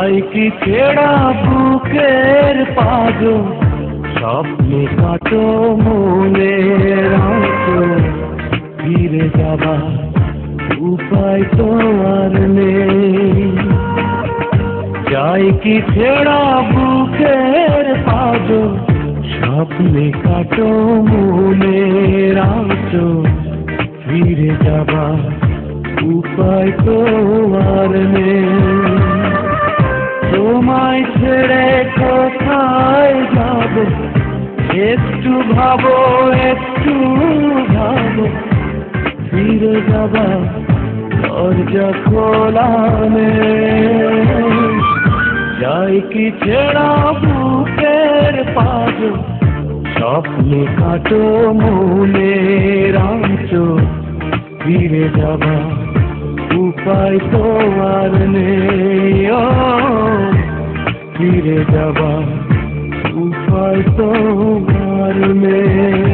যাই কি ছেড়া বুকের পাজো, স্বপ্নে কাটো মনের আঁচো, ফিরে যাবা উপায় তো আর নেই। যাই কি ছেড়া বুকের পাজো, স্বপ্নে কাটো মনের আঁচো, ফিরে যাবা উপায় তো আর নেই। তোমায় ছেড়ে কোথায় যাব, একটু ভাবো একটু ভাবো, ফিরে যাবা দরজা খোলা নেই। যাই কি ছেড়া বুকের পাজো, স্বপ্নে কাটো মনের আঁচো, ফিরে যাবা উপায় তো আর নেই। ফিরে যাবা উপায় তো আর নেই।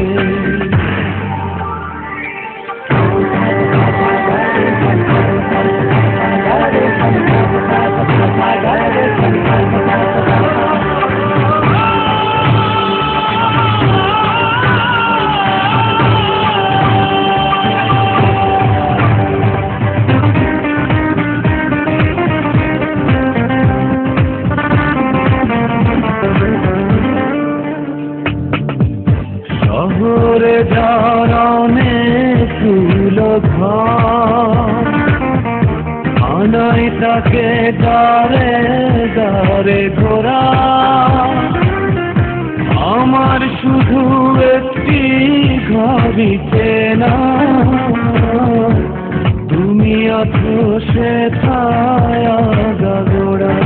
শহরে ঝরনে তুলো ঘর, আনাই তাকে দারে দারে ঘোরা। আমার শুধু একটি ঘরই চেনা, তুমি আছো সে ছায়া গোড়া।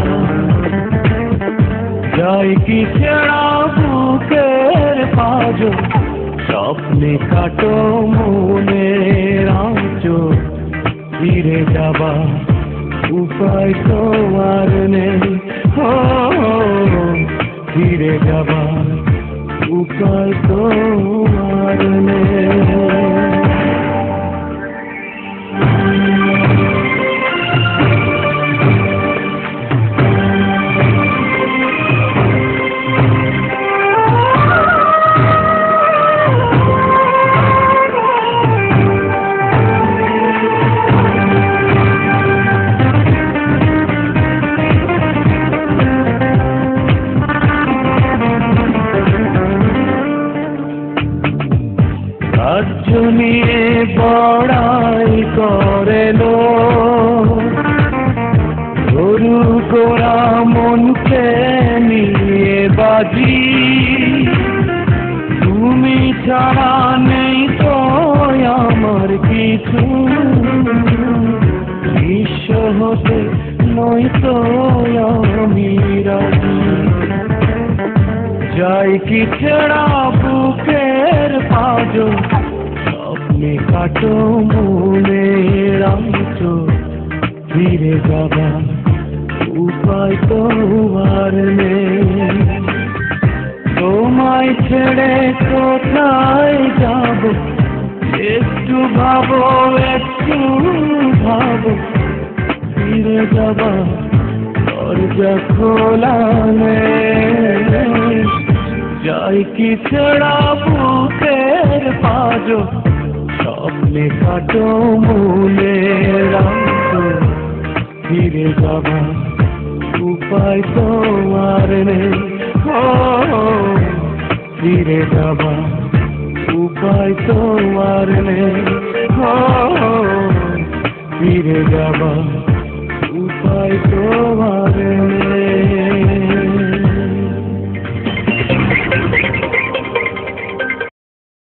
যাই কি ছেড়া বুকের পাজো, স্বপ্নে কাটো মনের আঁচো, ফিরে যাবা উপায় তো আর নেই। ফিরে যাবা উপায় তো আর নেই। রাজ্য নিয়ে বড়াই করে লো, গরু গোড়া মনকে নিয়ে বাজি। তুমি ছাড়া নেই তো আমার কিছু, বিশ্ব হতে নই তো আমি রাজি। যাই কি ছেড়া বুকের পাজো, স্বপ্নে কাটো মনের আঁচো, ফিরে যাবা উপায় তো আর নেই। তোমায় ছেড়ে কোথায় যাব, একটু ভাবো একটু ভাবো, ফিরে যাবা দরজা খোলা নেই। যাই কি ছেড়া বুকের পাজো, স্বপ্নে কাটো মনের আঁচো, ফিরে যাবা উপায় তো আর নেই। ফিরে যাবা উপায় তো আর নেই। ফিরে যাবা